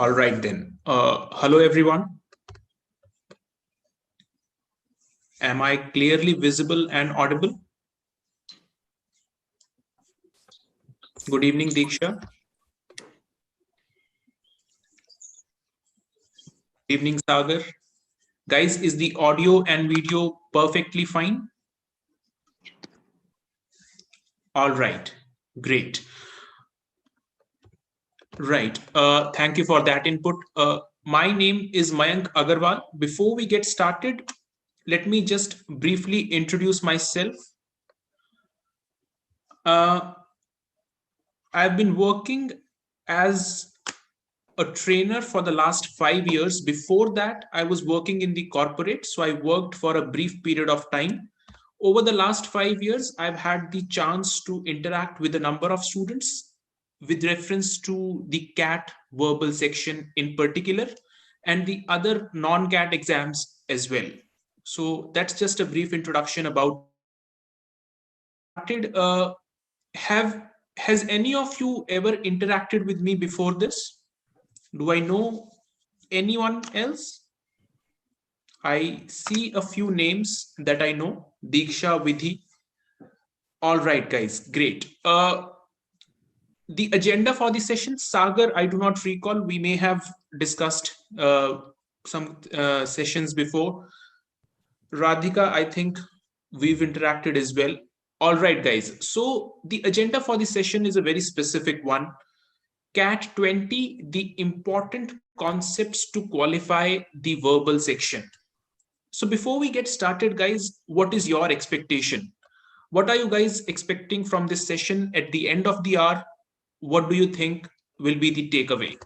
All right then. Hello everyone. Am I clearly visible and audible? Good evening, Diksha. Good evening, Sagar. Guys, is the audio and video perfectly fine? All right, great. Right. Thank you for that input. My name is Mayank Agarwal. Before we get started, let me just briefly introduce myself. I've been working as a trainer for the last 5 years. Before that, I was working in the corporate. So I worked for a brief period of time. Over the last 5 years, I've had the chance to interact with a number of students with reference to the CAT verbal section in particular and the other non-CAT exams as well. So that's just a brief introduction about have has any of you ever interacted with me before this? Do I know anyone else? I see a few names that I know. Diksha, Vidhi. All right, guys, great. The agenda for the session, Sagar, I do not recall. We may have discussed some sessions before. Radhika, I think we've interacted as well. All right, guys. So the agenda for the session is a very specific one. CAT 20, the important concepts to qualify the verbal section. So before we get started, guys, what is your expectation? What are you guys expecting from this session at the end of the hour? What do you think will be the takeaway?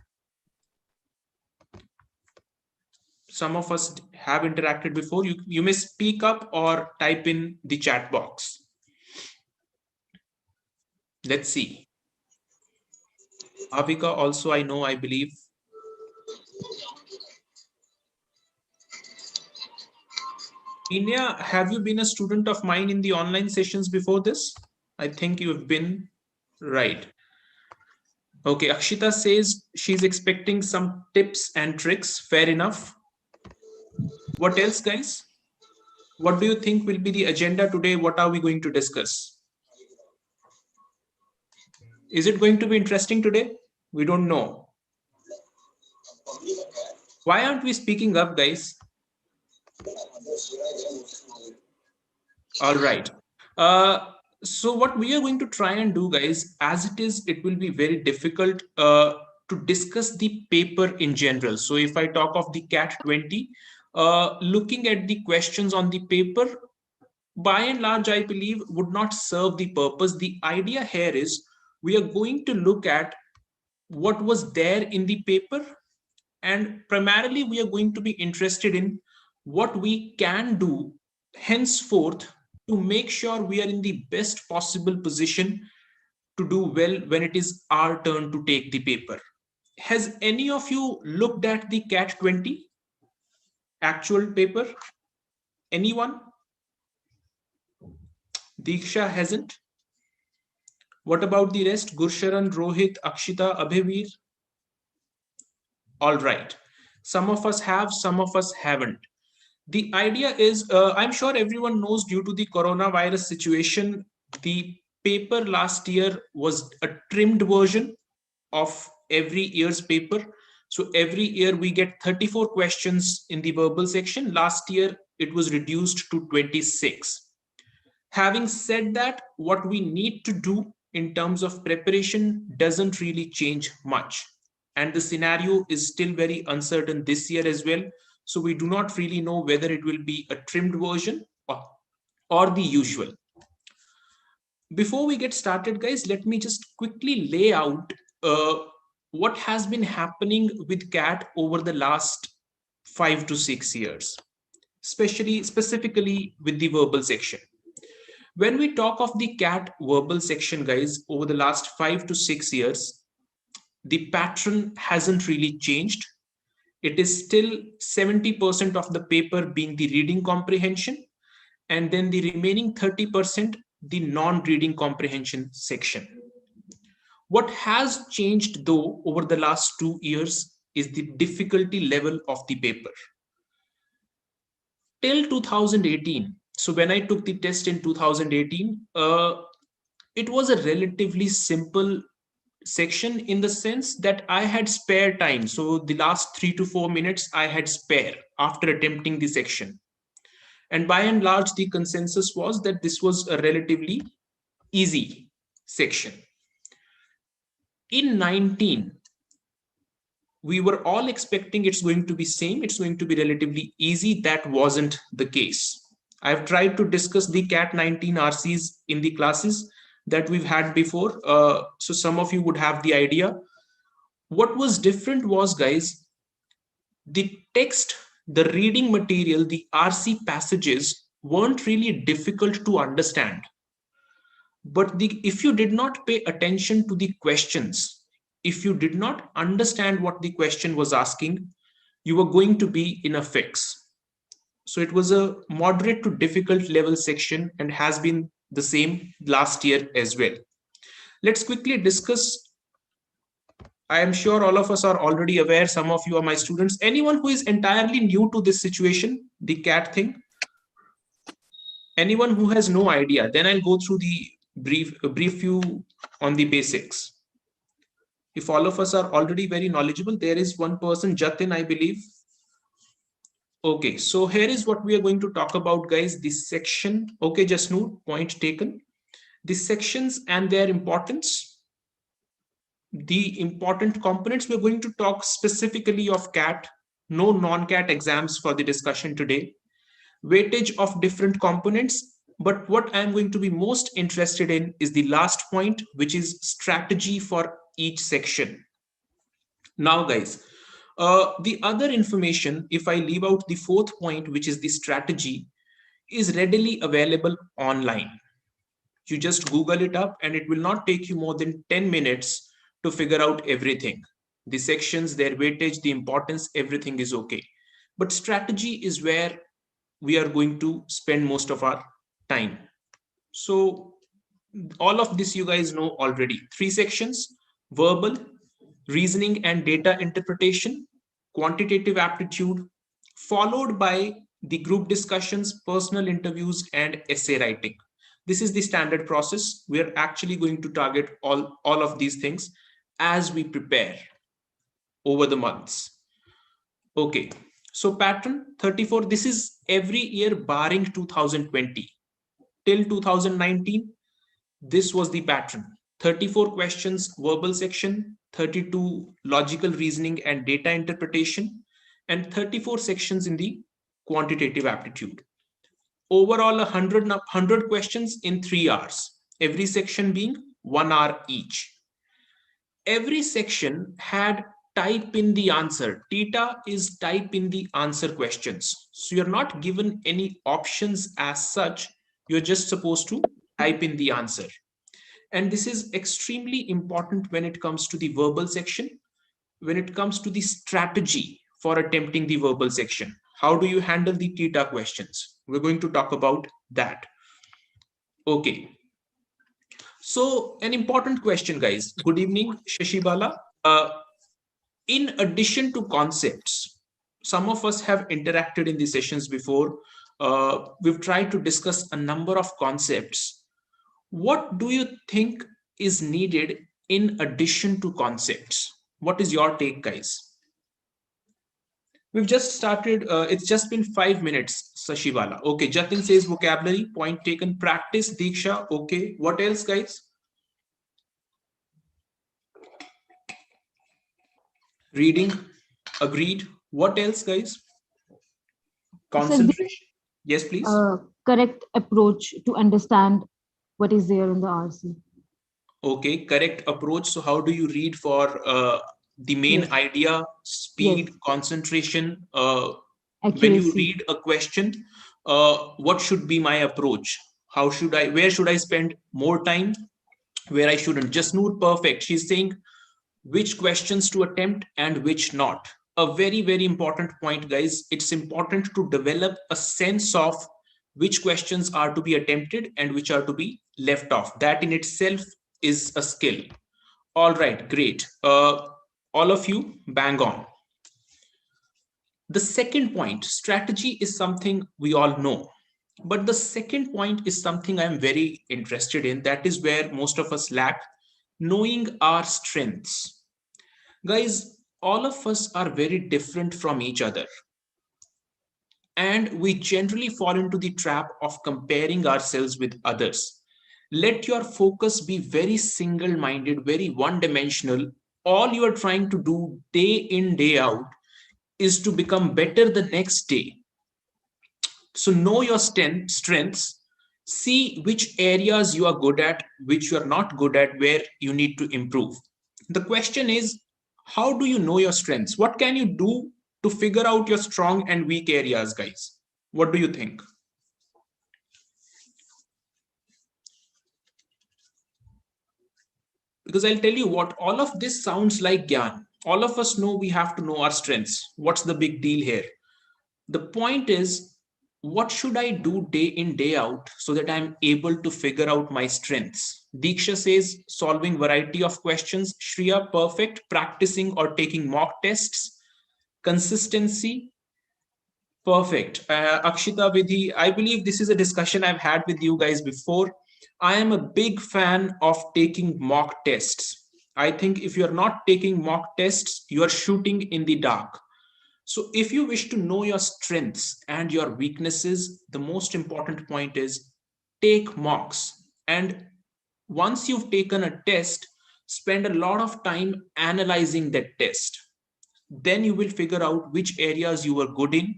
Some of us have interacted before. You may speak up or type in the chat box. Let's see. Avika also, I know, I believe. Inya, have you been a student of mine in the online sessions before this? I think you have been. Right. Okay, Akshita says she's expecting some tips and tricks. Fair enough. What else, guys? What do you think will be the agenda today? What are we going to discuss? Is it going to be interesting today? We don't know. Why aren't we speaking up, guys? All right. So what we are going to try and do, guys, as it is, it will be very difficult to discuss the paper in general. So if I talk of the CAT 20, looking at the questions on the paper, by and large, I believe would not serve the purpose. The idea here is we are going to look at what was there in the paper, and primarily we are going to be interested in what we can do henceforth to make sure we are in the best possible position to do well when it is our turn to take the paper. Has any of you looked at the CAT 20 actual paper? Anyone? Diksha hasn't. What about the rest? Gursharan, Rohit, Akshita, Abhivir? All right. Some of us have, some of us haven't. The idea is, I'm sure everyone knows, due to the coronavirus situation, the paper last year was a trimmed version of every year's paper. So every year we get 34 questions in the verbal section. Last year it was reduced to 26. Having said that, what we need to do in terms of preparation doesn't really change much. And the scenario is still very uncertain this year as well. So we do not really know whether it will be a trimmed version or the usual. Before we get started, guys, let me just quickly lay out what has been happening with CAT over the last 5 to 6 years, specifically with the verbal section. When we talk of the CAT verbal section, guys, over the last 5 to 6 years, the pattern hasn't really changed. It is still 70% of the paper being the reading comprehension, and then the remaining 30%, the non-reading comprehension section. What has changed though over the last 2 years is the difficulty level of the paper. Till 2018, so when I took the test in 2018, it was a relatively simple section in the sense that I had spare time. So the last 3 to 4 minutes I had spare after attempting the section. And by and large, the consensus was that this was a relatively easy section. In 19, we were all expecting it's going to be same, it's going to be relatively easy. That wasn't the case. I've tried to discuss the CAT 19 RCs in the classes that we've had before. So some of you would have the idea. What was different was, guys, the text, the reading material, the RC passages weren't really difficult to understand. But if you did not pay attention to the questions, if you did not understand what the question was asking, you were going to be in a fix. So it was a moderate to difficult level section and has been the same last year as well. Let's quickly discuss. I am sure all of us are already aware. Some of you are my students. Anyone who is entirely new to this situation, the CAT thing? Anyone who has no idea? Then I'll go through the brief you on the basics. If all of us are already very knowledgeable, there is one person, Jatin, I believe. Okay, so here is what we are going to talk about, guys. This section. Okay, Jasnoor, point taken. The sections and their importance. The important components. We're going to talk specifically of CAT. No non-CAT exams for the discussion today. Weightage of different components. But what I'm going to be most interested in is the last point, which is strategy for each section. Now, guys, the other information, if I leave out the fourth point, which is the strategy, is readily available online. You just Google it up and it will not take you more than 10 minutes to figure out everything. The sections, their weightage, the importance, everything is okay. But strategy is where we are going to spend most of our time. So all of this you guys know already. 3 sections: verbal, reasoning and data interpretation, quantitative aptitude, followed by the group discussions, personal interviews, and essay writing. This is the standard process. We are actually going to target all of these things as we prepare over the months. Okay, so pattern 34, this is every year barring 2020. Till 2019, this was the pattern. 34 questions, verbal section, 32 logical reasoning and data interpretation, and 34 sections in the quantitative aptitude. Overall, 100 questions in 3 hours, every section being 1 hour each. Every section had type in the answer. Theta is type in the answer questions. So you're not given any options as such. You're just supposed to type in the answer. And this is extremely important when it comes to the verbal section, when it comes to the strategy for attempting the verbal section. How do you handle the theta questions? We're going to talk about that. Okay. So an important question, guys. Good evening, Shashibala. In addition to concepts, some of us have interacted in the sessions before. We've tried to discuss a number of concepts. What do you think is needed in addition to concepts? What is your take, guys? We've just started. It's just been 5 minutes, Sashivala. Okay, Jatin says vocabulary, point taken. Practice, Diksha. Okay, what else, guys? Reading, agreed. What else, guys? Concentration. Yes, please. Correct approach to understand what is there in the RC. Okay, correct approach. So how do you read for the main idea, speed, concentration? When you read a question, what should be my approach? How should I, where should I spend more time? Where I shouldn't? Just Noor, perfect. She's saying which questions to attempt and which not. A very, very important point, guys. It's important to develop a sense of which questions are to be attempted and which are to be left off. That in itself is a skill. All right, great. All of you, bang on. The second point, strategy is something we all know. But the second point is something I'm very interested in. That is where most of us lack, knowing our strengths. Guys, all of us are very different from each other. And we generally fall into the trap of comparing ourselves with others. Let your focus be very single minded, very one dimensional. All you are trying to do day in, day out is to become better the next day. So know your strengths, see which areas you are good at, which you are not good at, where you need to improve. The question is, how do you know your strengths? What can you do to figure out your strong and weak areas, guys? What do you think? Because I'll tell you what, all of this sounds like Gyan. All of us know we have to know our strengths. What's the big deal here? The point is, what should I do day in, day out so that I'm able to figure out my strengths? Diksha says solving variety of questions. Shriya, perfect. Practicing or taking mock tests. Consistency, perfect. Akshita, Vidhi, I believe this is a discussion I've had with you guys before. I am a big fan of taking mock tests. I think if you're not taking mock tests, you are shooting in the dark. So, if you wish to know your strengths and your weaknesses, the most important point is take mocks. And once you've taken a test, spend a lot of time analyzing that test. Then you will figure out which areas you are good in,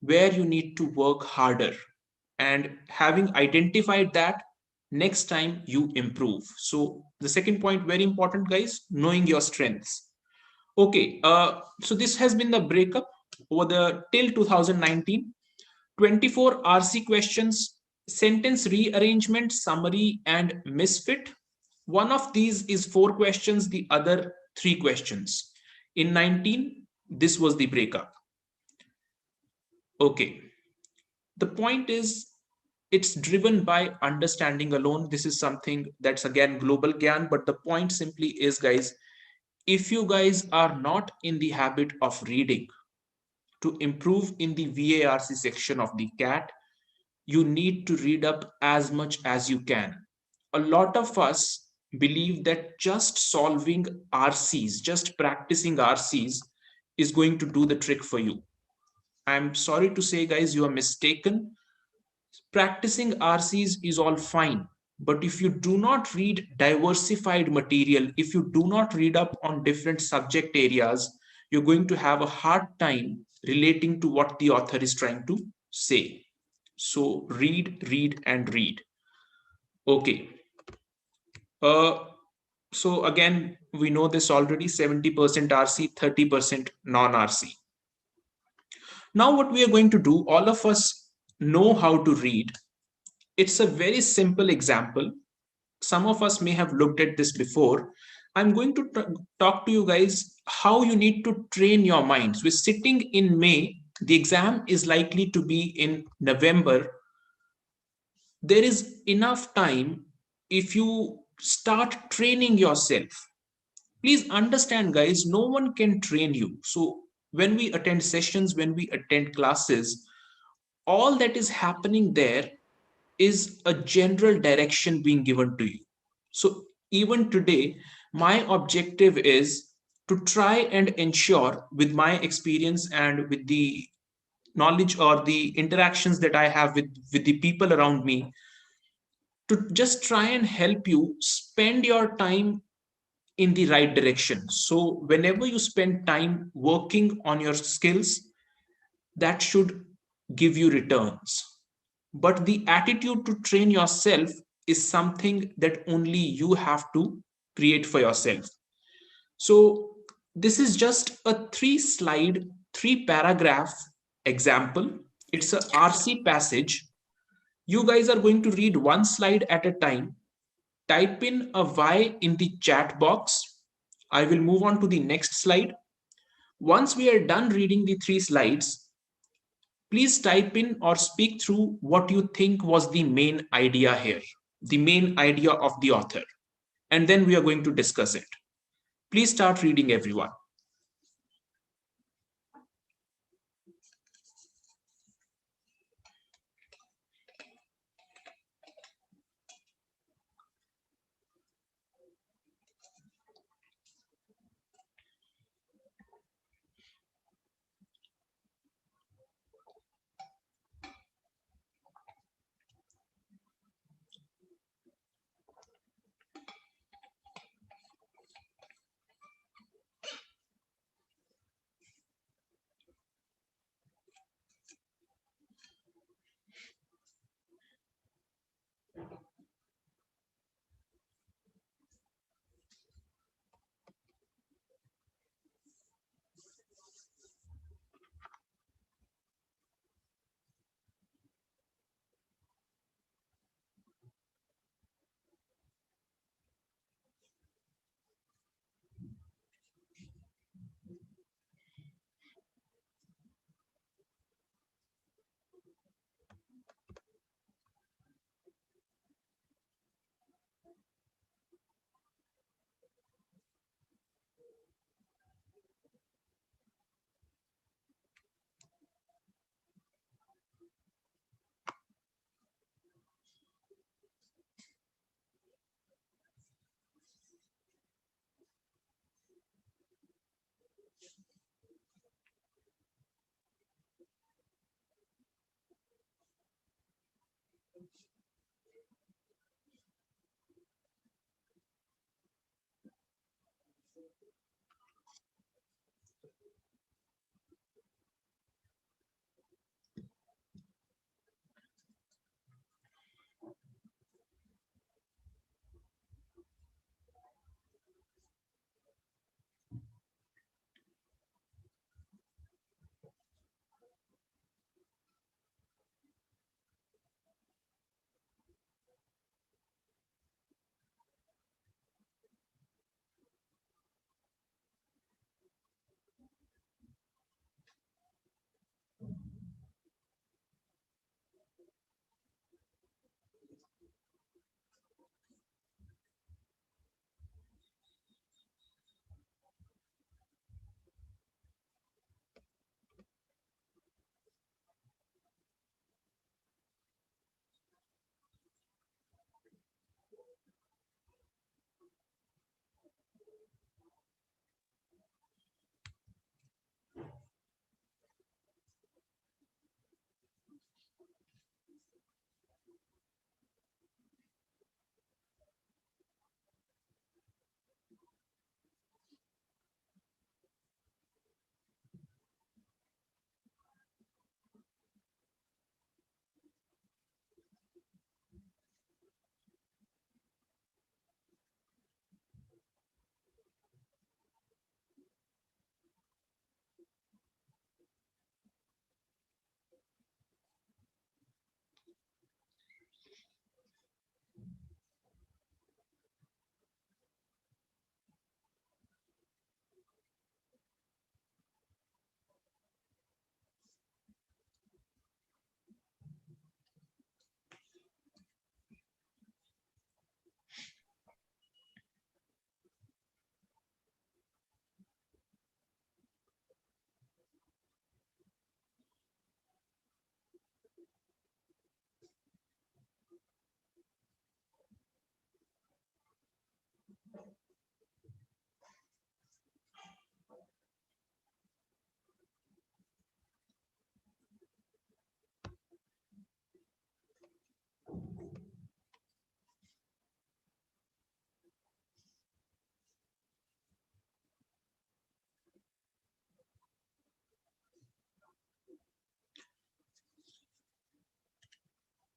where you need to work harder. And having identified that, next time you improve. So, the second point, very important, guys, knowing your strengths. Okay, so this has been the breakup over the till 2019. 24 RC questions, sentence rearrangement, summary, and misfit. One of these is 4 questions, the other 3 questions. In 19, this was the breakup. Okay, the point is it's driven by understanding alone. This is something that's again global gyan, but the point simply is, guys, if you guys are not in the habit of reading to improve in the VARC section of the CAT, you need to read up as much as you can. A lot of us believe that just solving RCs, just practicing RCs is going to do the trick for you. I'm sorry to say, guys, you are mistaken. Practicing RCs is all fine. But if you do not read diversified material, if you do not read up on different subject areas, you're going to have a hard time relating to what the author is trying to say. So read, read, and read. Okay. Uh, so again, we know this already, 70% RC, 30% non-RC. Now what we are going to do, all of us know how to read. It's a very simple example. Some of us may have looked at this before. I'm going to talk to you guys how you need to train your minds. We're sitting in May. The exam is likely to be in November. There is enough time if you start training yourself. Please understand, guys, no one can train you. So when we attend sessions, when we attend classes, all that is happening there is a general direction being given to you. So even today, my objective is to try and ensure, with my experience and with the knowledge or the interactions that I have with the people around me, to just try and help you spend your time in the right direction. So whenever you spend time working on your skills, that should give you returns. But the attitude to train yourself is something that only you have to create for yourself. So this is just a 3 slide, 3 paragraph example. It's a RC passage. You guys are going to read 1 slide at a time. Type in a Y in the chat box. I will move on to the next slide. Once we are done reading the 3 slides, please type in or speak through what you think was the main idea here, the main idea of the author, and then we are going to discuss it. Please start reading, everyone.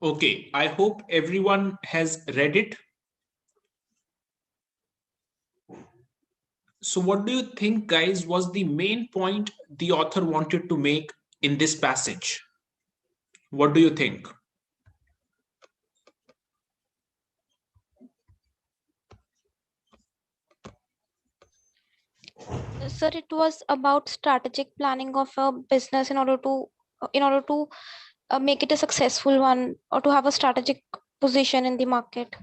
Okay, I hope everyone has read it. So what do you think, guys, was the main point the author wanted to make in this passage? What do you think? Sir, it was about strategic planning of a business in order to make it a successful one or to have a strategic position in the market.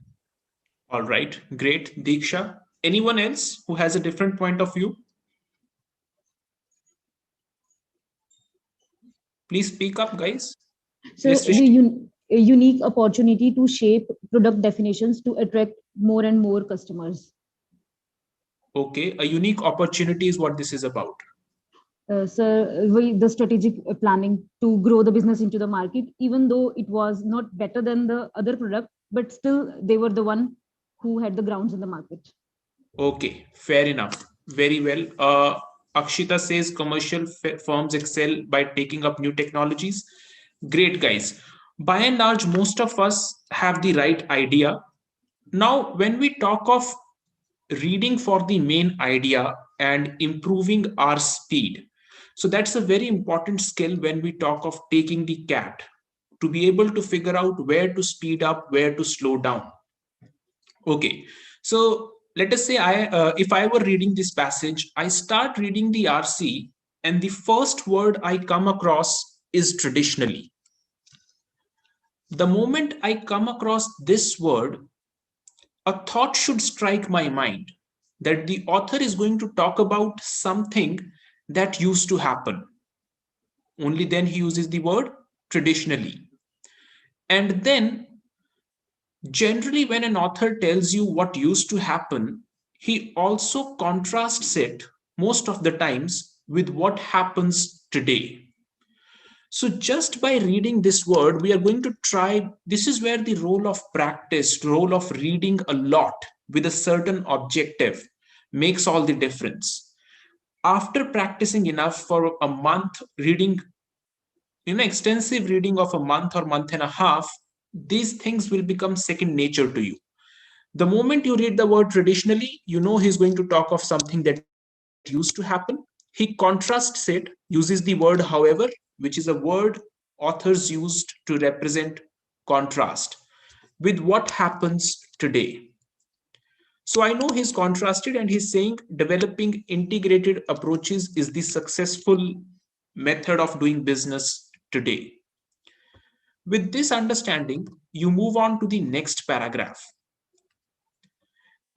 All right, great. Diksha, anyone else who has a different point of view? Please speak up, guys. So Yes, the Rishti. a unique opportunity to shape product definitions to attract more and more customers. Okay, a unique opportunity is what this is about. The strategic planning to grow the business into the market, even though it was not better than the other product, but still they were the one who had the grounds in the market. Okay, fair enough. Very well. Akshita says commercial firms excel by taking up new technologies. Great, guys. By and large, most of us have the right idea. Now, when we talk of reading for the main idea and improving our speed, so that's a very important skill when we talk of taking the CAT, to be able to figure out where to speed up, where to slow down. Okay, so let us say if I were reading this passage, I start reading the RC, and the first word I come across is traditionally. The moment I come across this word, a thought should strike my mind that the author is going to talk about something that used to happen. Only then he uses the word traditionally. And then, generally, when an author tells you what used to happen, he also contrasts it most of the times with what happens today. So, just by reading this word, we are going to try. This is where the role of practice, role of reading a lot with a certain objective makes all the difference. After practicing enough for a month, reading, extensive reading of a month or month and a half, these things will become second nature to you. The moment you read the word traditionally, you know he's going to talk of something that used to happen. He contrasts it, uses the word however, which is a word authors used to represent contrast with what happens today. So I know he's contrasted and he's saying developing integrated approaches is the successful method of doing business today. With this understanding, you move on to the next paragraph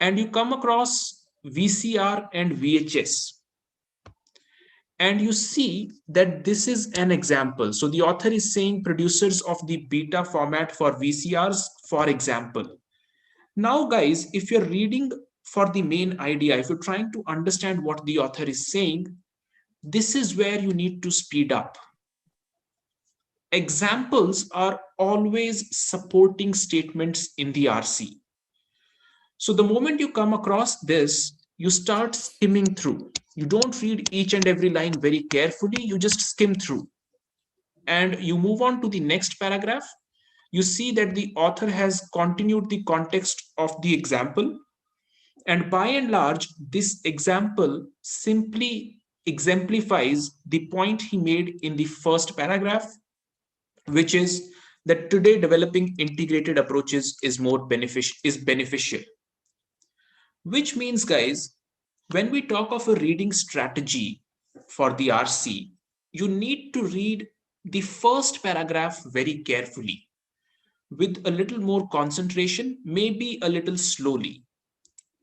and you come across VCR and VHS. And you see that this is an example. So the author is saying producers of the beta format for VCRs, for example. Now, guys, if you're reading for the main idea, if you're trying to understand what the author is saying, this is where you need to speed up. examples are always supporting statements in the RC. So the moment you come across this, you start skimming through. You don't read each and every line very carefully, you just skim through. And you move on to the next paragraph. You see that the author has continued the context of the example. And by and large, this example simply exemplifies the point he made in the first paragraph, which is that today developing integrated approaches is beneficial. Which means, guys, when we talk of a reading strategy for the RC, you need to read the first paragraph very carefully with a little more concentration, maybe a little slowly.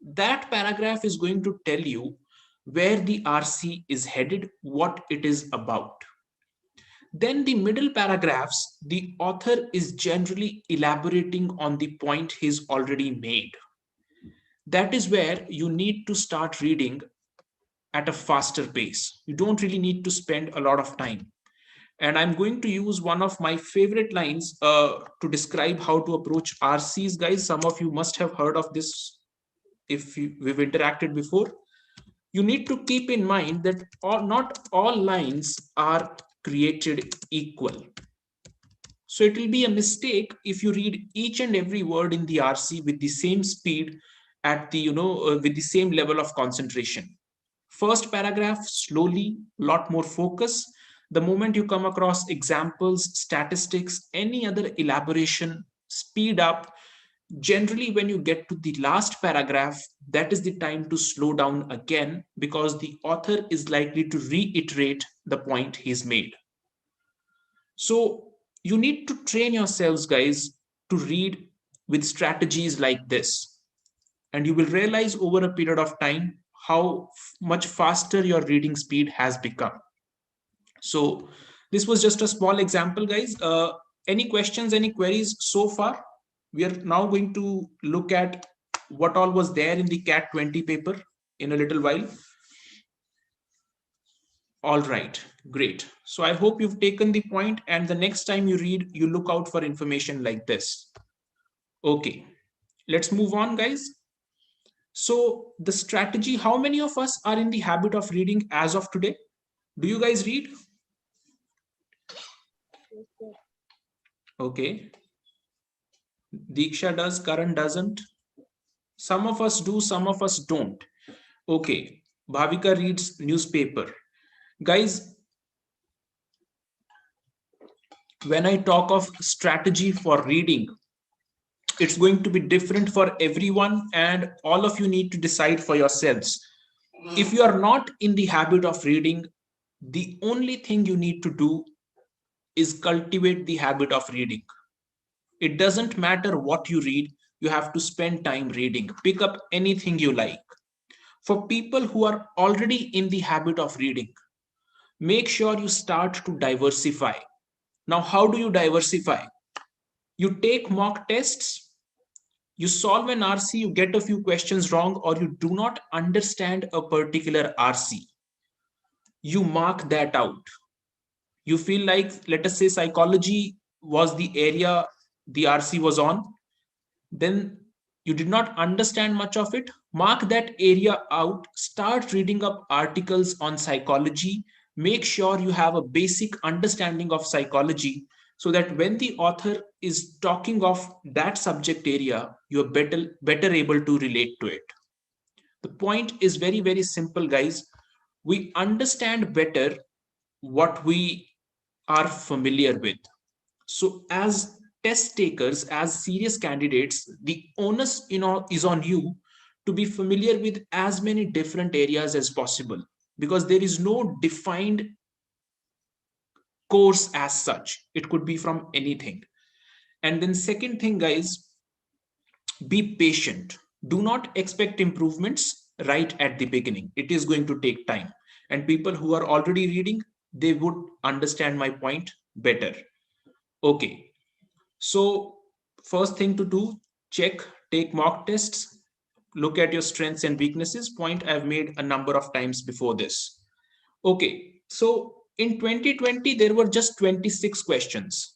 That paragraph is going to tell you where the RC is headed, what it is about. Then the middle paragraphs, the author is generally elaborating on the point he's already made. That is where you need to start reading at a faster pace. You don't really need to spend a lot of time. And I'm going to use one of my favorite lines to describe how to approach RCs, guys. Some of you must have heard of this if we've interacted before. You need to keep in mind that not all lines are created equal. So it will be a mistake if you read each and every word in the RC with the same speed at the, with the same level of concentration. First paragraph, slowly, lot more focus. The moment you come across examples, statistics, any other elaboration, speed up. Generally, when you get to the last paragraph, that is the time to slow down again because the author is likely to reiterate the point he's made. So you need to train yourselves, guys, to read with strategies like this. And you will realize over a period of time how much faster your reading speed has become. So this was just a small example, guys. Any questions, any queries so far? We are now going to look at what all was there in the CAT 20 paper in a little while. All right, great. So I hope you've taken the point, and the next time you read, you look out for information like this. Okay, let's move on, guys. So the strategy, how many of us are in the habit of reading as of today? Do you guys read? Okay. Diksha does, Karan doesn't. Some of us do, some of us don't. Okay. Bhavika reads newspaper. Guys, when I talk of strategy for reading, it's going to be different for everyone, and all of you need to decide for yourselves. If you are not in the habit of reading, the only thing you need to do is cultivate the habit of reading. It doesn't matter what you read, you have to spend time reading. Pick up anything you like. For people who are already in the habit of reading, make sure you start to diversify. Now, how do you diversify? You take mock tests, you solve an RC, you get a few questions wrong, or you do not understand a particular RC. You mark that out. You feel like, let us say, psychology was the area the RC was on, then you did not understand much of it, mark that area out, start reading up articles on psychology, make sure you have a basic understanding of psychology so that when the author is talking of that subject area, you're better able to relate to it. The point is very, very simple, guys. We understand better what we are familiar with. So as test takers, as serious candidates, the onus is on you to be familiar with as many different areas as possible, because there is no defined course as such. It could be from anything. And then second thing, guys, be patient. Do not expect improvements right at the beginning. It is going to take time. And people who are already reading, they would understand my point better. Okay. So first thing to do, check, take mock tests, look at your strengths and weaknesses. Point I've made a number of times before this. Okay. So In 2020, there were just 26 questions,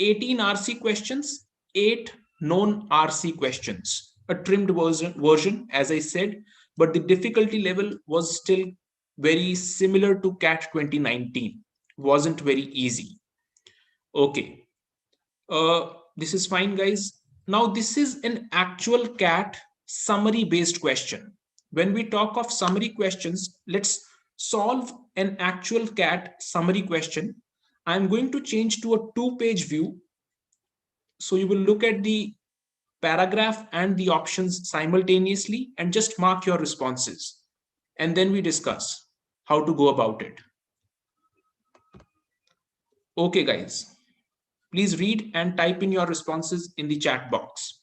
18 RC questions, 8 non-RC questions, a trimmed version, as I said, but the difficulty level was still very similar to CAT 2019. Wasn't very easy. Okay, this is fine, guys. Now, this is an actual CAT summary based question. When we talk of summary questions, let's solve an actual CAT summary question. I'm going to change to a 2-page view. So you will look at the paragraph and the options simultaneously and just mark your responses. And then we discuss how to go about it. Okay, guys. Please read and type in your responses in the chat box.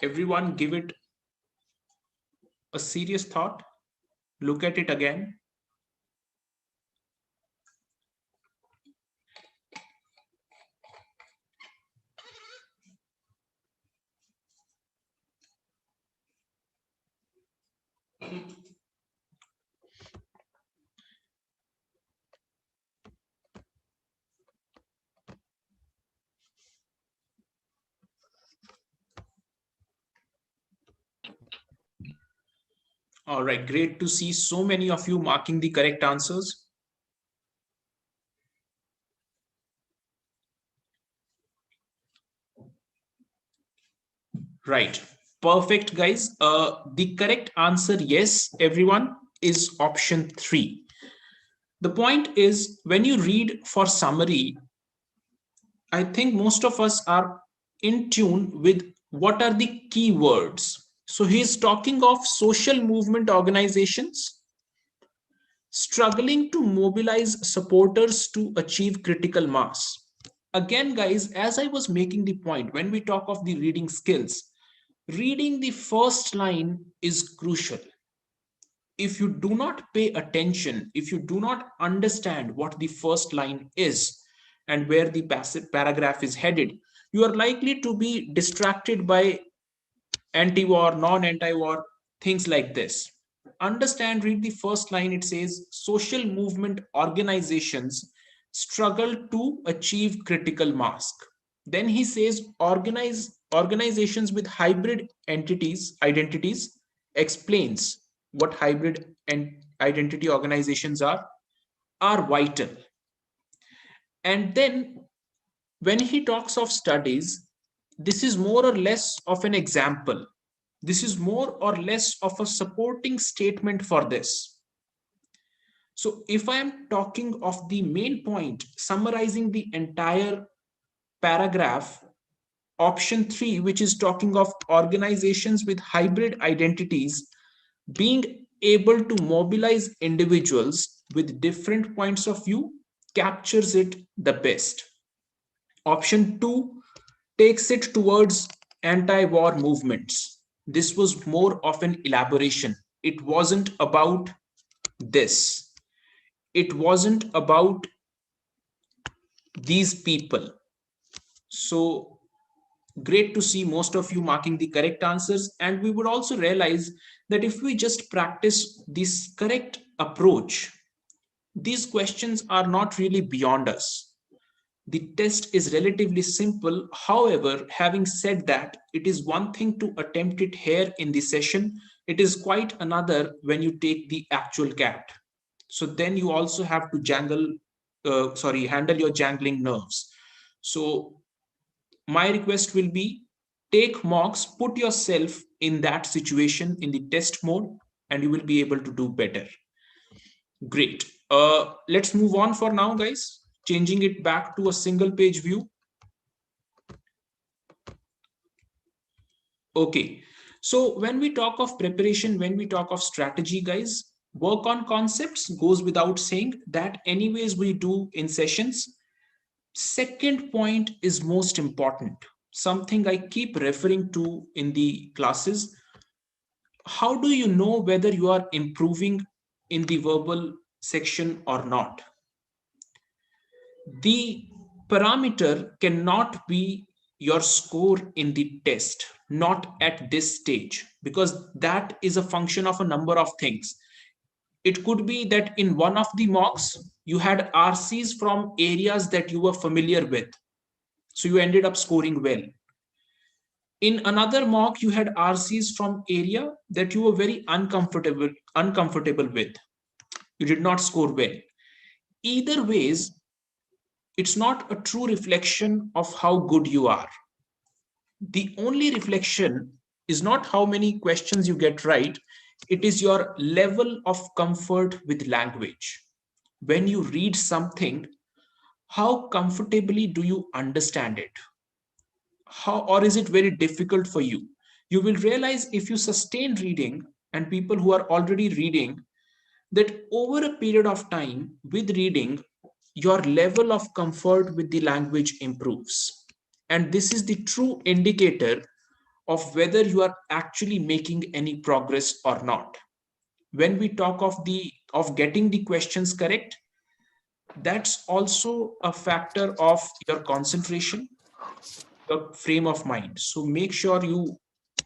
Everyone give it a serious thought. Look at it again. All right, great to see so many of you marking the correct answers. Right, perfect, guys. The correct answer, yes, everyone, is option 3. The point is, when you read for summary, I think most of us are in tune with what are the key words. So he's talking of social movement organizations struggling to mobilize supporters to achieve critical mass. Again, guys, as I was making the point, when we talk of the reading skills, reading the first line is crucial. If you do not pay attention, if you do not understand what the first line is and where the passive paragraph is headed, you are likely to be distracted by anti-war, non-anti-war, things like this. Understand, read the first line. It says social movement organizations struggle to achieve critical mass. Then he says organizations with hybrid identities, explains what hybrid and identity organizations are vital. And then when he talks of studies, this is more or less of an example. This is more or less of a supporting statement for this. So if I am talking of the main point, summarizing the entire paragraph, option 3, which is talking of organizations with hybrid identities being able to mobilize individuals with different points of view, captures it the best. Option 2 takes it towards anti-war movements. this was more of an elaboration. It wasn't about this. It wasn't about these people. So great to see most of you marking the correct answers. And we would also realize that if we just practice this correct approach, these questions are not really beyond us. The test is relatively simple. However, having said that, it is one thing to attempt it here in the session. It is quite another when you take the actual CAT. So then you also have to handle your jangling nerves. So my request will be, take mocks, put yourself in that situation in the test mode, and you will be able to do better. Great. Let's move on for now, guys. Changing it back to a single page view. Okay. So when we talk of preparation, when we talk of strategy, guys, work on concepts goes without saying. That anyways we do in sessions. Second point is most important. Something I keep referring to in the classes. How do you know whether you are improving in the verbal section or not? The parameter cannot be your score in the test, not at this stage, because that is a function of a number of things. It could be that in one of the mocks, you had RCs from areas that you were familiar with. So you ended up scoring well. In another mock, you had RCs from area that you were very uncomfortable with. You did not score well. Either ways, it's not a true reflection of how good you are. The only reflection is not how many questions you get right, it is your level of comfort with language. When you read something, how comfortably do you understand it? Or is it very difficult for you? You will realize if you sustain reading, and people who are already reading, that over a period of time with reading, your level of comfort with the language improves. And this is the true indicator of whether you are actually making any progress or not. When we talk of getting the questions correct, that's also a factor of your concentration, your frame of mind. So make sure you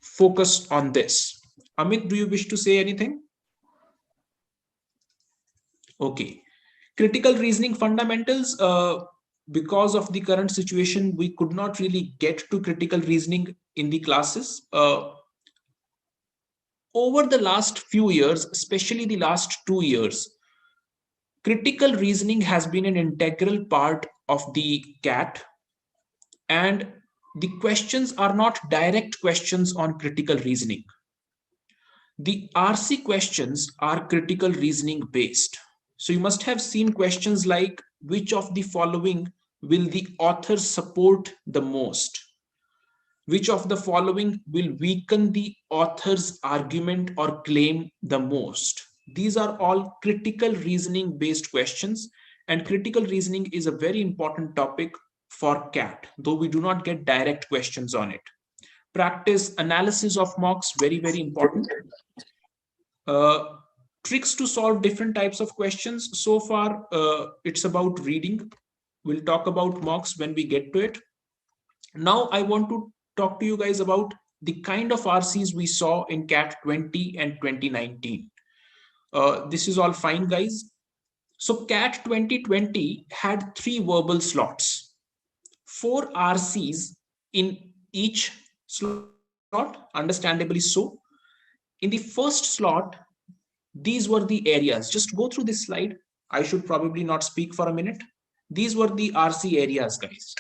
focus on this. Amit, do you wish to say anything? Okay. Critical reasoning fundamentals. Because of the current situation, we could not really get to critical reasoning in the classes. Over the last few years, especially the last 2 years, critical reasoning has been an integral part of the CAT, and the questions are not direct questions on critical reasoning. The RC questions are critical reasoning based. So you must have seen questions like, which of the following will the author support the most? Which of the following will weaken the author's argument or claim the most? These are all critical reasoning based questions, and critical reasoning is a very important topic for CAT, though we do not get direct questions on it. Practice analysis of mocks, very, very important. Tricks to solve different types of questions. So far, it's about reading. We'll talk about mocks when we get to it. Now, I want to talk to you guys about the kind of RCs we saw in CAT 20 and 2019. This is all fine, guys. So CAT 2020 had 3 verbal slots, 4 RCs in each slot, understandably so. In the first slot, these were the areas. Just go through this slide. I should probably not speak for a minute. These were the RC areas, guys.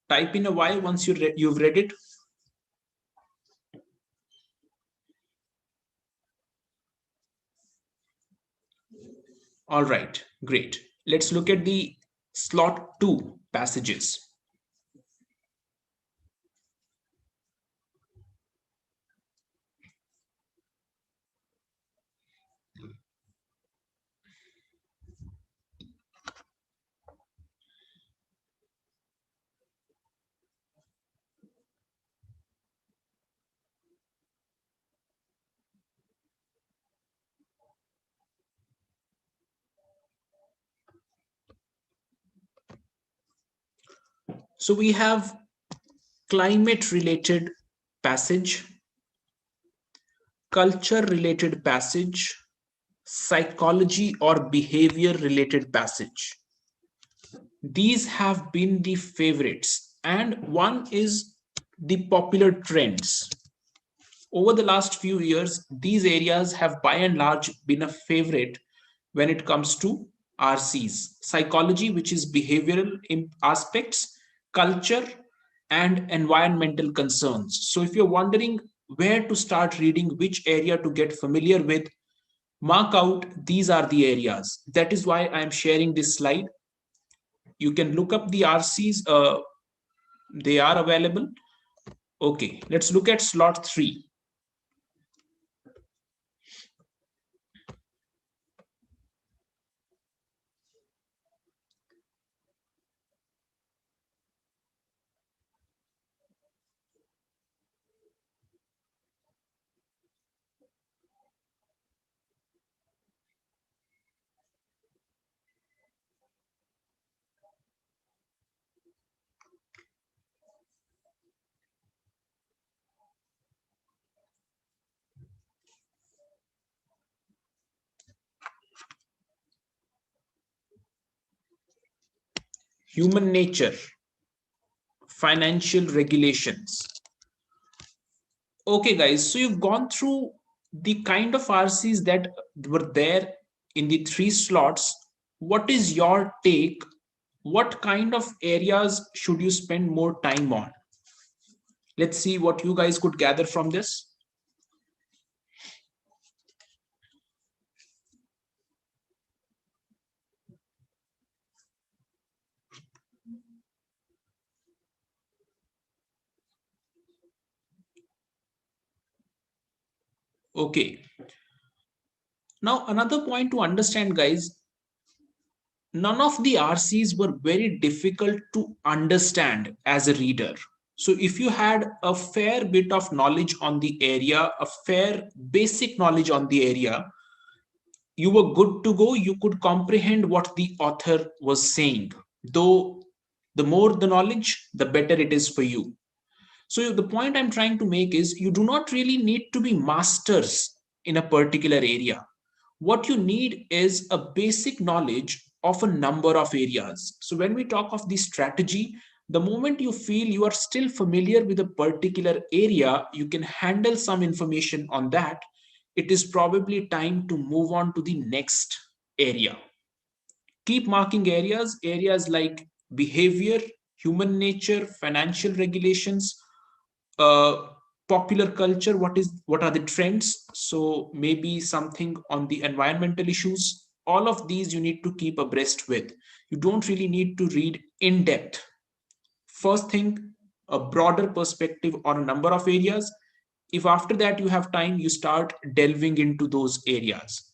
Type in a Y once you've read it. All right, great. Let's look at the slot 2 passages. So we have climate related passage, culture related passage, psychology or behavior related passage. These have been the favorites, and one is the popular trends. Over the last few years, these areas have by and large been a favorite when it comes to RCs. Psychology, which is behavioral aspects, culture, and environmental concerns. So if you're wondering where to start reading, which area to get familiar with, mark out these are the areas. That is why I'm sharing this slide. You can look up the RCs, they are available. Okay, let's look at slot 3. Human nature, financial regulations. Okay, guys, so you've gone through the kind of RCs that were there in the 3 slots. What is your take? What kind of areas should you spend more time on? Let's see what you guys could gather from this. Okay. Now, another point to understand, guys, none of the RCs were very difficult to understand as a reader. So if you had a fair bit of knowledge on the area, a fair basic knowledge on the area, you were good to go. You could comprehend what the author was saying. Though the more the knowledge, the better it is for you. So the point I'm trying to make is you do not really need to be masters in a particular area. What you need is a basic knowledge of a number of areas. So when we talk of the strategy, the moment you feel you are still familiar with a particular area, you can handle some information on that. It is probably time to move on to the next area. Keep marking areas like behavior, human nature, financial regulations, uh, popular culture, what are the trends, so maybe something on the environmental issues. All of these you need to keep abreast with. You don't really need to read in depth. First thing, a broader perspective on a number of areas. If after that you have time, you start delving into those areas,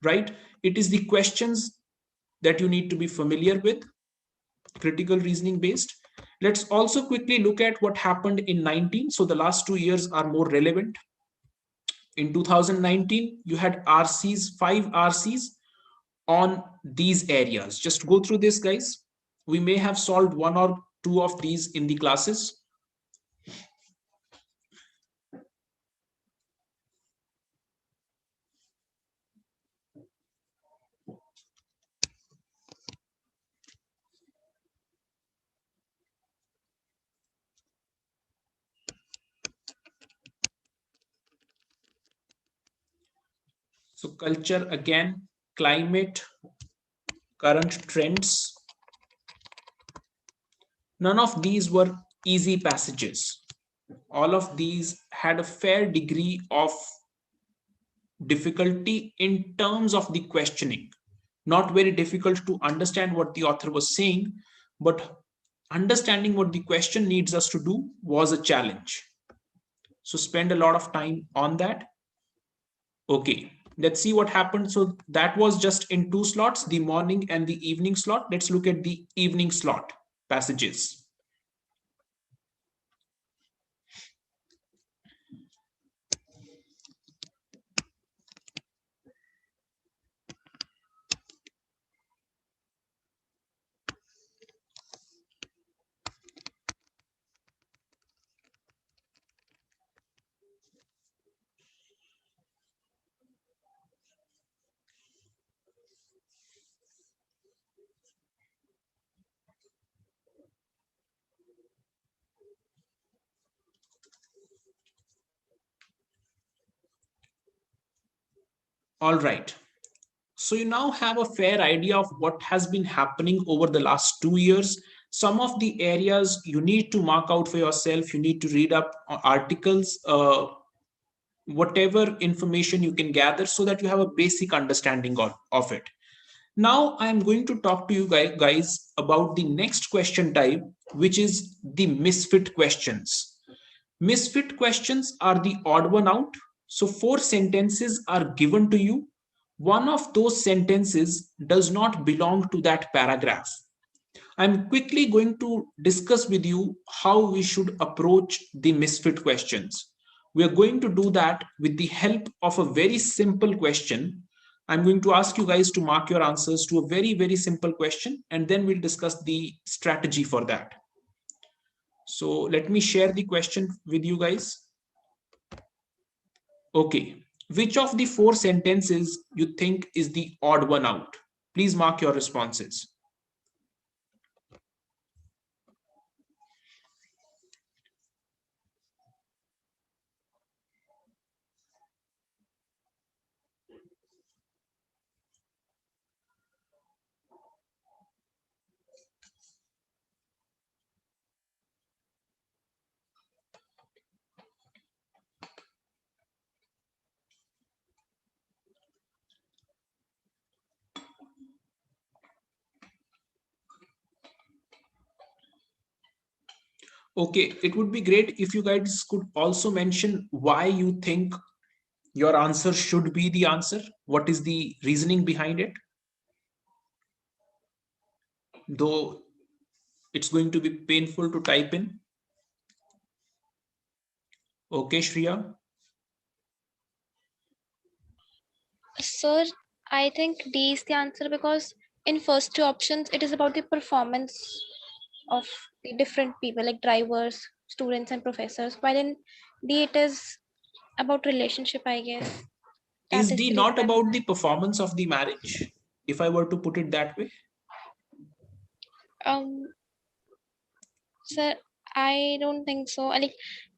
right? It is the questions that you need to be familiar with, critical reasoning based. Let's also quickly look at what happened in 19. So the last 2 years are more relevant. In 2019, you had RCs, 5 RCs on these areas. Just go through this, guys. We may have solved 1 or 2 of these in the classes. So culture again, climate, current trends. None of these were easy passages. All of these had a fair degree of difficulty in terms of the questioning. Not very difficult to understand what the author was saying, but understanding what the question needs us to do was a challenge. So spend a lot of time on that. Okay, let's see what happened. So that was just in 2 slots, the morning and the evening slot. Let's look at the evening slot passages. All right. So you now have a fair idea of what has been happening over the last 2 years. Some of the areas you need to mark out for yourself. You need to read up articles, whatever information you can gather so that you have a basic understanding of it. Now I'm going to talk to you guys about the next question type, which is the misfit questions. Misfit questions are the odd one out. So 4 sentences are given to you. One of those sentences does not belong to that paragraph. I'm quickly going to discuss with you how we should approach the misfit questions. We are going to do that with the help of a very simple question. I'm going to ask you guys to mark your answers to a very, very simple question, and then we'll discuss the strategy for that. So let me share the question with you guys. Okay, which of the 4 sentences you think is the odd one out? Please mark your responses. Okay, it would be great if you guys could also mention why you think your answer should be the answer. What is the reasoning behind it? Though it's going to be painful to type in. Okay, Shreya. Sir, I think D is the answer because in first 2 options, it is about the performance of the different people like drivers, students, and professors. While in D, it is about relationship, I guess. That Is is the the not reason. about the performance of the marriage, if I were to put it that way? Sir, I don't think so. Like,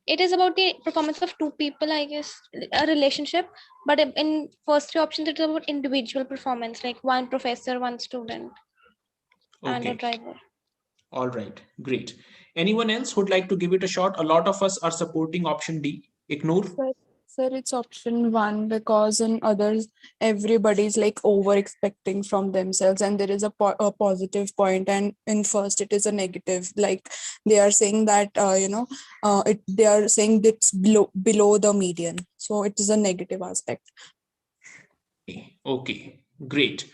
it is about the performance of 2 people, I guess, a relationship. But in first 3 options, it's about individual performance, like one professor, one student, and a Okay, driver. all right, great. Anyone else would like to give it a shot? A lot of us are supporting option D. Ignore. Sir, it's option 1 because in others, everybody's like over expecting from themselves, and there is a positive point, and in first, it is a negative. Like they are saying that, they are saying it's below the median. So it is a negative aspect. Okay, great.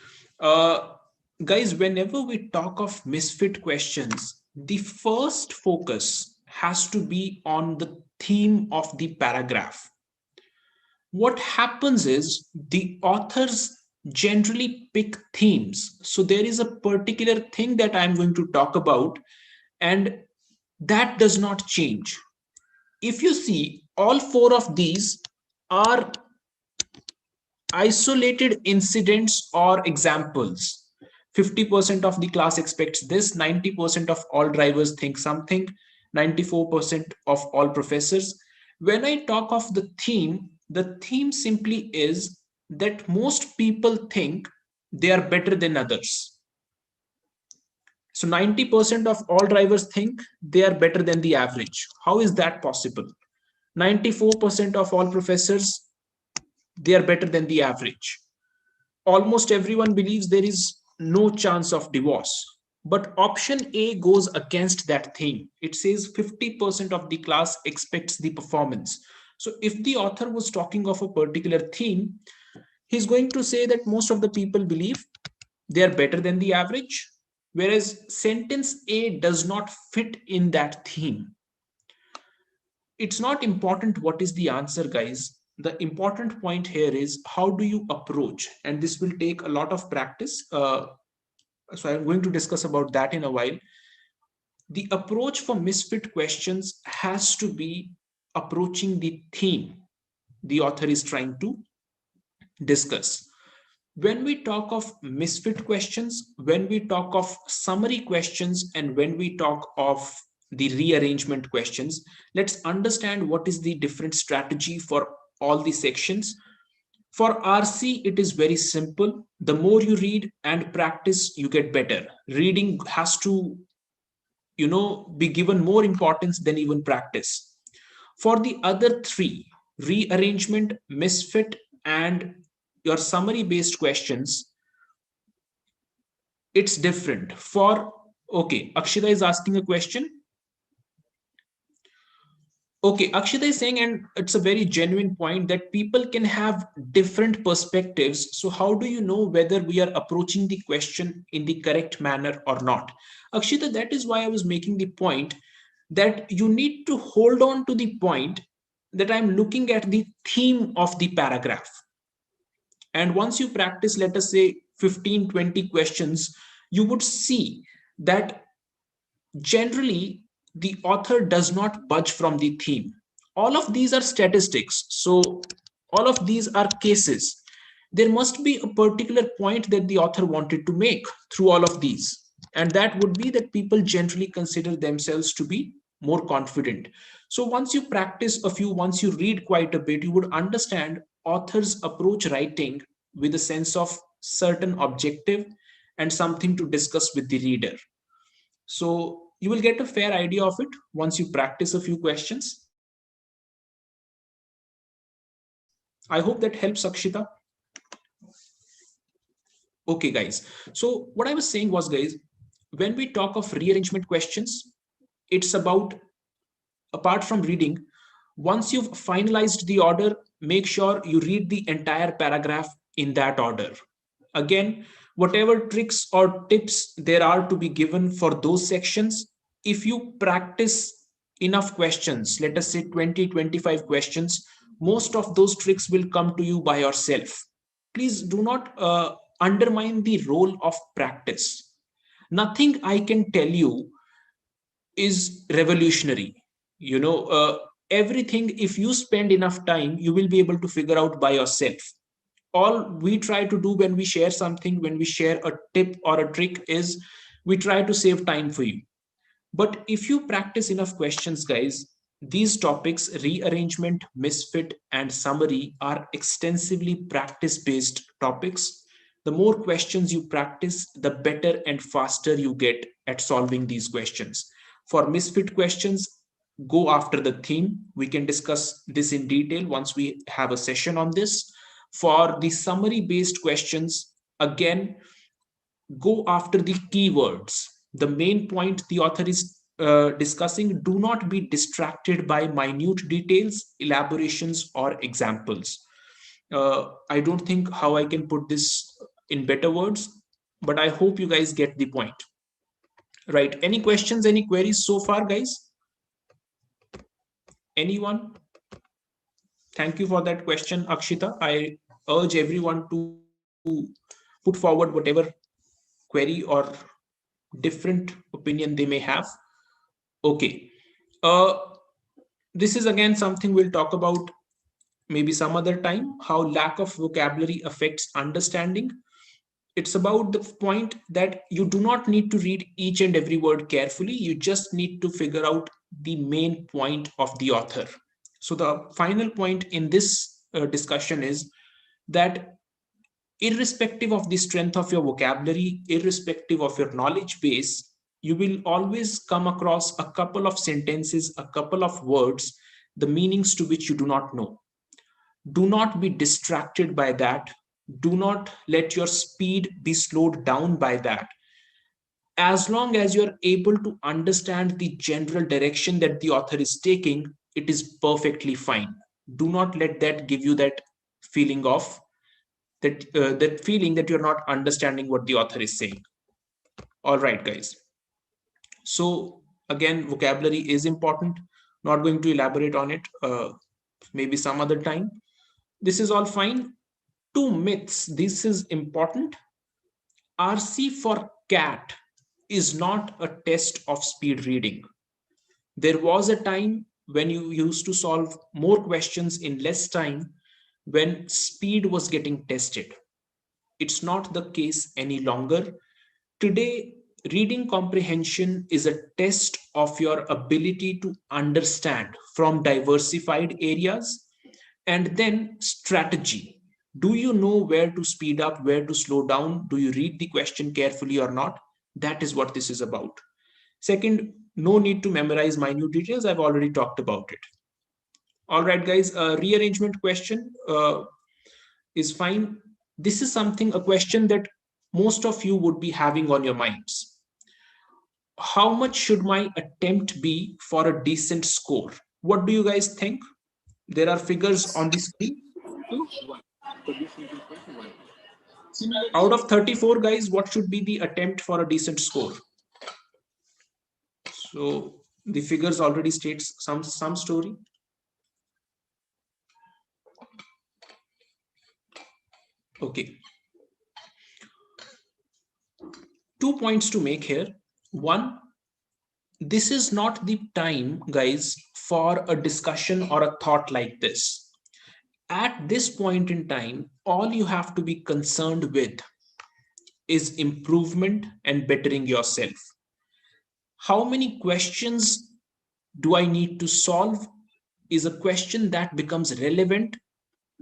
Guys, whenever we talk of misfit questions, the first focus has to be on the theme of the paragraph. What happens is the authors generally pick themes. So there is a particular thing that I'm going to talk about, and that does not change. If you see, all 4 of these are isolated incidents or examples. 50% of the class expects this, 90% of all drivers think something, 94% of all professors. When I talk of the theme simply is that most people think they are better than others. So 90% of all drivers think they are better than the average. How is that possible? 94% of all professors, they are better than the average. almost everyone believes there is no chance of divorce. But option A goes against that theme. It says 50% of the class expects the performance. So if the author was talking of a particular theme, he's going to say that most of the people believe they are better than the average, whereas sentence A does not fit in that theme. It's not important what is the answer, guys. The important point here is how do you approach, and this will take a lot of practice. So I'm going to discuss about that in a while. The approach for misfit questions has to be approaching the theme the author is trying to discuss. When we talk of misfit questions, when we talk of summary questions, and when we talk of the rearrangement questions, let's understand what is the different strategy for all the sections. For RC, it is very simple. The more you read and practice, you get better. Reading has to, be given more importance than even practice. For the other three, rearrangement, misfit, and your summary based questions, it's different. Okay, Akshita is asking a question. Okay, Akshita is saying, and it's a very genuine point, that people can have different perspectives. So how do you know whether we are approaching the question in the correct manner or not? Akshita, that is why I was making the point that you need to hold on to the point that I'm looking at the theme of the paragraph. And once you practice, let us say 15, 20 questions, you would see that generally the author does not budge from the theme. All of these are statistics. So all of these are cases. There must be a particular point that the author wanted to make through all of these. And that would be that people generally consider themselves to be more confident. So once you practice a few, once you read quite a bit, you would understand authors approach writing with a sense of certain objective and something to discuss with the reader. So you will get a fair idea of it once you practice a few questions. I hope that helps, Akshita. Okay, guys. So what I was saying was, guys, when we talk of rearrangement questions, it's about, apart from reading, once you've finalized the order, make sure you read the entire paragraph in that order. Again, whatever tricks or tips there are to be given for those sections, if you practice enough questions, let us say 20, 25 questions, most of those tricks will come to you by yourself. Please do not undermine the role of practice. Nothing I can tell you is revolutionary. Everything, if you spend enough time, you will be able to figure out by yourself. All we try to do when we share something, when we share a tip or a trick, is we try to save time for you. But if you practice enough questions, guys, these topics, rearrangement, misfit, and summary, are extensively practice-based topics. The more questions you practice, the better and faster you get at solving these questions. For misfit questions, go after the theme. We can discuss this in detail once we have a session on this. For the summary-based questions, again, go after the keywords. The main point the author is discussing. Do not be distracted by minute details, elaborations, or examples. I don't think how I can put this in better words, but I hope you guys get the point. Right? Any questions, any queries so far, guys? Anyone? Thank you for that question, Akshita. I urge everyone to put forward whatever query or different opinion they may have. Okay. This is again something we'll talk about maybe some other time, how lack of vocabulary affects understanding. It's about the point that you do not need to read each and every word carefully. You just need to figure out the main point of the author. So the final point in this discussion is that irrespective of the strength of your vocabulary, irrespective of your knowledge base, you will always come across a couple of sentences, a couple of words, the meanings to which you do not know. Do not be distracted by that. Do not let your speed be slowed down by that. As long as you're able to understand the general direction that the author is taking, it is perfectly fine. Do not let that give you that feeling of that feeling that you're not understanding what the author is saying. All right, guys. So again, vocabulary is important. Not going to elaborate on it. Maybe some other time. This is all fine. 2 myths. This is important. RC for cat is not a test of speed reading. There was a time when you used to solve more questions in less time when speed was getting tested. It's not the case any longer. Today, reading comprehension is a test of your ability to understand from diversified areas, and then strategy. Do you know where to speed up, where to slow down? Do you read the question carefully or not? That is what this is about. Second, no need to memorize minute details. I've already talked about it. All right, guys, rearrangement question is fine. This is a question that most of you would be having on your minds. How much should my attempt be for a decent score? What do you guys think? There are figures on the screen. Out of 34 guys, what should be the attempt for a decent score? So the figures already states some story. Okay. 2 points to make here. One, this is not the time, guys, for a discussion or a thought like this. At this point in time, all you have to be concerned with is improvement and bettering yourself. How many questions do I need to solve is a question that becomes relevant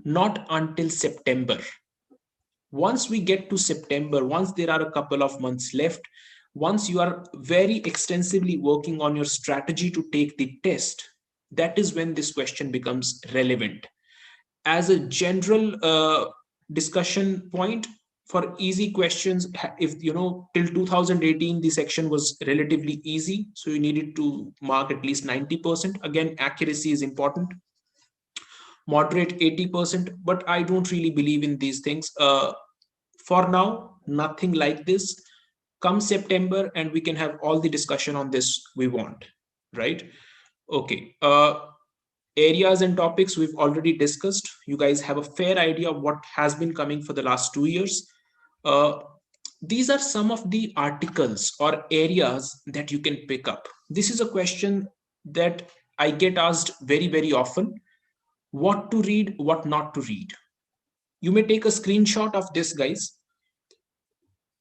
not until September. Once we get to September, once there are a couple of months left, once you are very extensively working on your strategy to take the test, that is when this question becomes relevant. As a general discussion point, for easy questions, if you know till 2018 the section was relatively easy, so you needed to mark at least 90%. Again, accuracy is important. Moderate 80%, but I don't really believe in these things. For now, nothing like this. Come September and we can have all the discussion on this we want, right? Okay. Areas and topics we've already discussed. You guys have a fair idea of what has been coming for the last 2 years. These are some of the articles or areas that you can pick up. This is a question that I get asked very, very often. What to read, what not to read. You may take a screenshot of this, guys.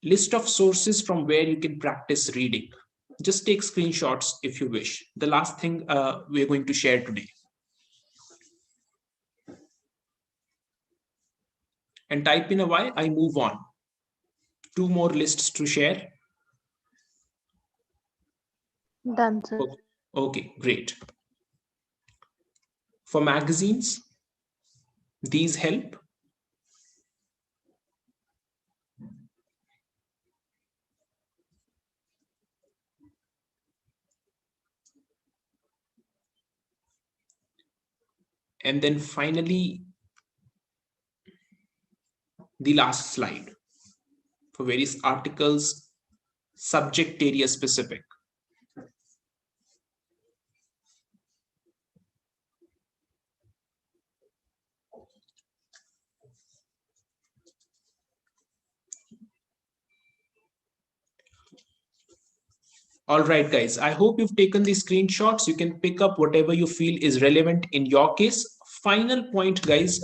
List of sources from where you can practice reading. Just take screenshots if you wish. The last thing we're going to share today. And type in a Y, I move on. 2 more lists to share. Done, sir. Okay, great. For magazines, these help. And then finally, the last slide for various articles, subject area specific. All right, guys, I hope you've taken these screenshots. You can pick up whatever you feel is relevant in your case. Final point, guys,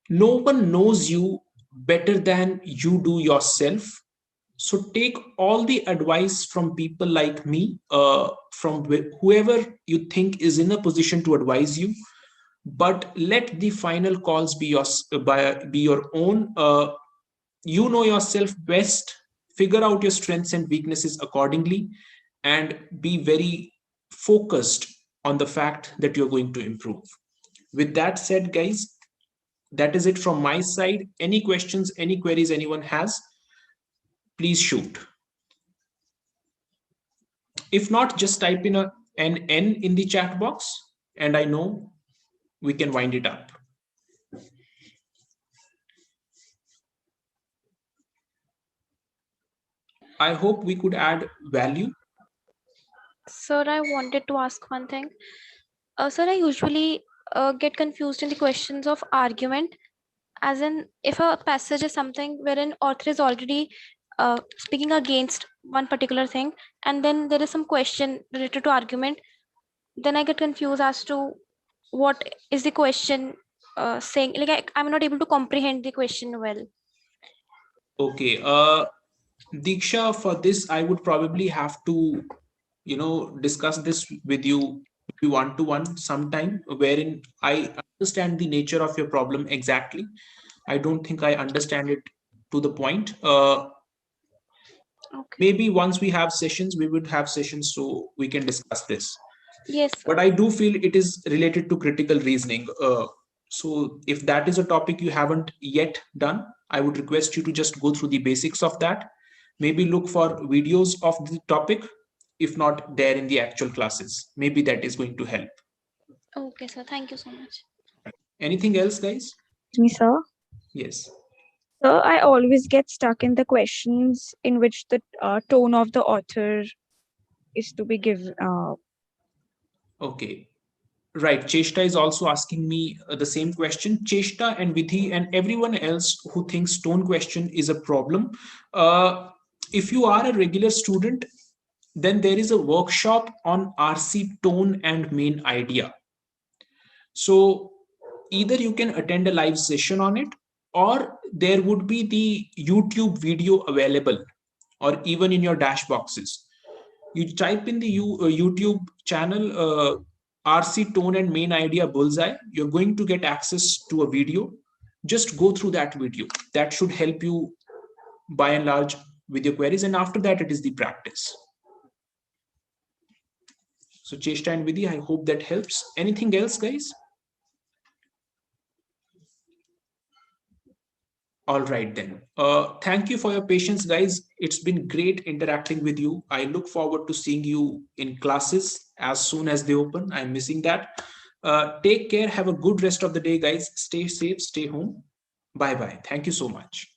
no one knows you better than you do yourself. So take all the advice from people like me, from whoever you think is in a position to advise you, but let the final calls be your own. You know yourself best. Figure out your strengths and weaknesses accordingly, and be very focused on the fact that you're going to improve. With that said, guys, that is it from my side. Any questions, any queries anyone has, please shoot. If not, just type in an N in the chat box, and I know we can wind it up. I hope we could add value. Sir, I wanted to ask one thing. Sir, I usually get confused in the questions of argument, as in if a passage is something wherein author is already speaking against one particular thing, and then there is some question related to argument, then I get confused as to what is the question saying. Like I'm not able to comprehend the question well. Okay, Diksha, for this, I would probably have to, discuss this with you one-to-one sometime, wherein I understand the nature of your problem exactly. I don't think I understand it to the point. Okay. Maybe once we have sessions, we would have sessions so we can discuss this. Yes, sir. But I do feel it is related to critical reasoning. So if that is a topic you haven't yet done, I would request you to just go through the basics of that. Maybe look for videos of the topic, if not there in the actual classes. Maybe that is going to help. Okay, sir. Thank you so much. Anything else, guys? Me, sir. Yes. Sir, I always get stuck in the questions in which the tone of the author is to be given. Okay. Right. Cheshta is also asking me the same question. Cheshta and Vidhi and everyone else who thinks tone question is a problem. If you are a regular student, then there is a workshop on RC tone and main idea. So either you can attend a live session on it, or there would be the YouTube video available, or even in your dash boxes. You type in the YouTube channel RC tone and main idea bullseye, you're going to get access to a video. Just go through that video. That should help you by and large with your queries. And after that, it is the practice. So Cheshta and Vidhi, I hope that helps. Anything else, guys? All right then. Thank you for your patience, guys. It's been great interacting with you. I look forward to seeing you in classes as soon as they open. I'm missing that. Take care. Have a good rest of the day, guys. Stay safe. Stay home. Bye-bye. Thank you so much.